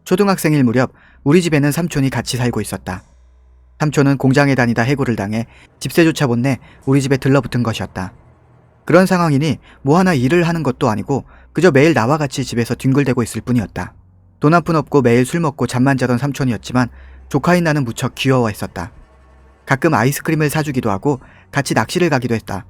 초등학생일 무렵 우리 집에는 삼촌이 같이 살고 있었다. 삼촌은 공장에 다니다 해고를 당해 집세조차 못 내 우리 집에 들러붙은 것이었다. 그런 상황이니 뭐 하나 일을 하는 것도 아니고 그저 매일 나와 같이 집에서 뒹굴대고 있을 뿐이었다. 돈 한 푼 없고 매일 술 먹고 잠만 자던 삼촌이었지만 조카인 나는 무척 귀여워했었다. 가끔 아이스크림을 사주기도 하고 같이 낚시를 가기도 했다.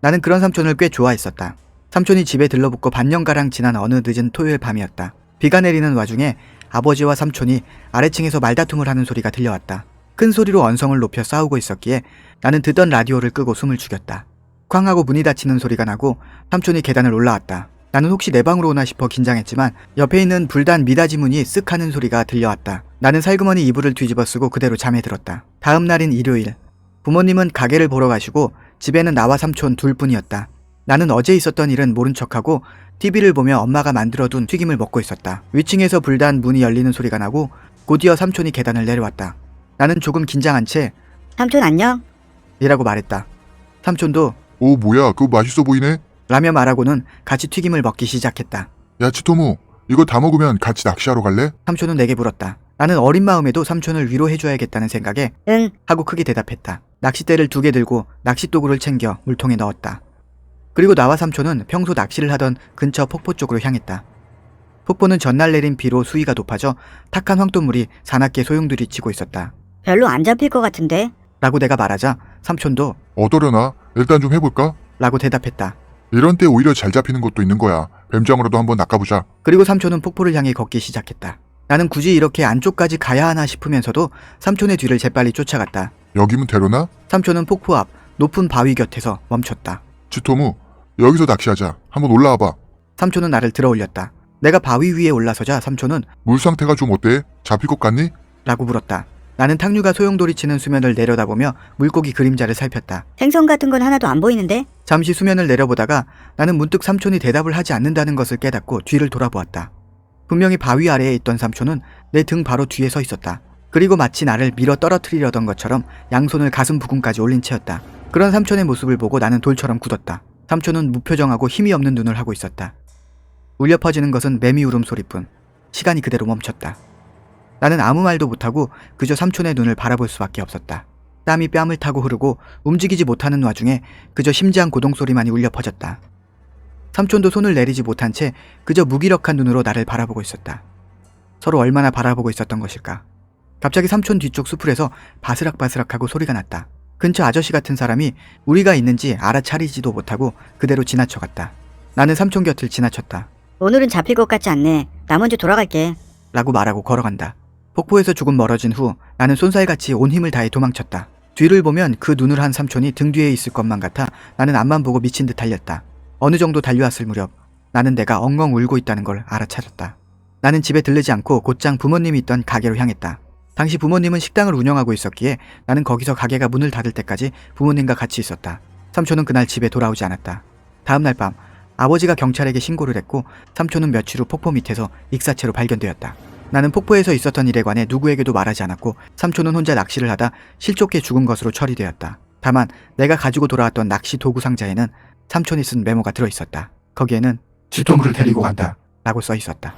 나는 그런 삼촌을 꽤 좋아했었다. 삼촌이 집에 들러붙고 반년가량 지난 어느 늦은 토요일 밤이었다. 비가 내리는 와중에 아버지와 삼촌이 아래층에서 말다툼을 하는 소리가 들려왔다. 큰 소리로 언성을 높여 싸우고 있었기에 나는 듣던 라디오를 끄고 숨을 죽였다. 쾅 하고 문이 닫히는 소리가 나고 삼촌이 계단을 올라왔다. 나는 혹시 내 방으로 오나 싶어 긴장했지만 옆에 있는 불단 미닫이 문이 쓱 하는 소리가 들려왔다. 나는 살그머니 이불을 뒤집어 쓰고 그대로 잠에 들었다. 다음 날인 일요일. 부모님은 가게를 보러 가시고 집에는 나와 삼촌 둘뿐이었다. 나는 어제 있었던 일은 모른 척하고 TV를 보며 엄마가 만들어둔 튀김을 먹고 있었다. 위층에서 불단 문이 열리는 소리가 나고 곧이어 삼촌이 계단을 내려왔다. 나는 조금 긴장한 채 삼촌 안녕? 이라고 말했다. 삼촌도 오, 뭐야, 그거 맛있어 보이네? 라며 말하고는 같이 튀김을 먹기 시작했다. 야, 치토무, 이거 다 먹으면 같이 낚시하러 갈래? 삼촌은 내게 물었다. 나는 어린 마음에도 삼촌을 위로해줘야겠다는 생각에 응. 하고 크게 대답했다. 낚싯대를 2개 들고 낚싯도구를 챙겨 물통에 넣었다. 그리고 나와 삼촌은 평소 낚시를 하던 근처 폭포 쪽으로 향했다. 폭포는 전날 내린 비로 수위가 높아져 탁한 황토물이 사납게 소용돌이치고 있었다. 별로 안 잡힐 것 같은데? 라고 내가 말하자 삼촌도 어떠려나? 일단 좀 해볼까? 라고 대답했다. 이런 때 오히려 잘 잡히는 것도 있는 거야. 뱀장어라도 한번 낚아보자. 그리고 삼촌은 폭포를 향해 걷기 시작했다. 나는 굳이 이렇게 안쪽까지 가야 하나 싶으면서도 삼촌의 뒤를 재빨리 쫓아갔다. 여기면 되려나? 삼촌은 폭포 앞 높은 바위 곁에서 멈췄다. 치토무, 여기서 낚시하자. 한번 올라와봐. 삼촌은 나를 들어올렸다. 내가 바위 위에 올라서자 삼촌은 물 상태가 좀 어때? 잡힐 것 같니? 라고 물었다. 나는 탕류가 소용돌이치는 수면을 내려다보며 물고기 그림자를 살폈다. 생선 같은 건 하나도 안 보이는데? 잠시 수면을 내려보다가 나는 문득 삼촌이 대답을 하지 않는다는 것을 깨닫고 뒤를 돌아보았다. 분명히 바위 아래에 있던 삼촌은 내 등 바로 뒤에 서 있었다. 그리고 마치 나를 밀어 떨어뜨리려던 것처럼 양손을 가슴 부근까지 올린 채였다. 그런 삼촌의 모습을 보고 나는 돌처럼 굳었다. 삼촌은 무표정하고 힘이 없는 눈을 하고 있었다. 울려 퍼지는 것은 매미 울음소리뿐. 시간이 그대로 멈췄다. 나는 아무 말도 못하고 그저 삼촌의 눈을 바라볼 수밖에 없었다. 땀이 뺨을 타고 흐르고 움직이지 못하는 와중에 그저 심지한 고동소리만이 울려 퍼졌다. 삼촌도 손을 내리지 못한 채 그저 무기력한 눈으로 나를 바라보고 있었다. 서로 얼마나 바라보고 있었던 것일까. 갑자기 삼촌 뒤쪽 수풀에서 바스락바스락하고 소리가 났다. 근처 아저씨 같은 사람이 우리가 있는지 알아차리지도 못하고 그대로 지나쳐갔다. 나는 삼촌 곁을 지나쳤다. 오늘은 잡힐 것 같지 않네. 나 먼저 돌아갈게. 라고 말하고 걸어간다. 폭포에서 조금 멀어진 후 나는 쏜살같이 온 힘을 다해 도망쳤다. 뒤를 보면 그 눈을 한 삼촌이 등 뒤에 있을 것만 같아 나는 앞만 보고 미친 듯 달렸다. 어느 정도 달려왔을 무렵 나는 내가 엉엉 울고 있다는 걸 알아차렸다. 나는 집에 들르지 않고 곧장 부모님이 있던 가게로 향했다. 당시 부모님은 식당을 운영하고 있었기에 나는 거기서 가게가 문을 닫을 때까지 부모님과 같이 있었다. 삼촌은 그날 집에 돌아오지 않았다. 다음날 밤 아버지가 경찰에게 신고를 했고 삼촌은 며칠 후 폭포 밑에서 익사체로 발견되었다. 나는 폭포에서 있었던 일에 관해 누구에게도 말하지 않았고 삼촌은 혼자 낚시를 하다 실족해 죽은 것으로 처리되었다. 다만 내가 가지고 돌아왔던 낚시 도구 상자에는 삼촌이 쓴 메모가 들어있었다. 거기에는 치토무를 데리고 간다. 라고 써있었다.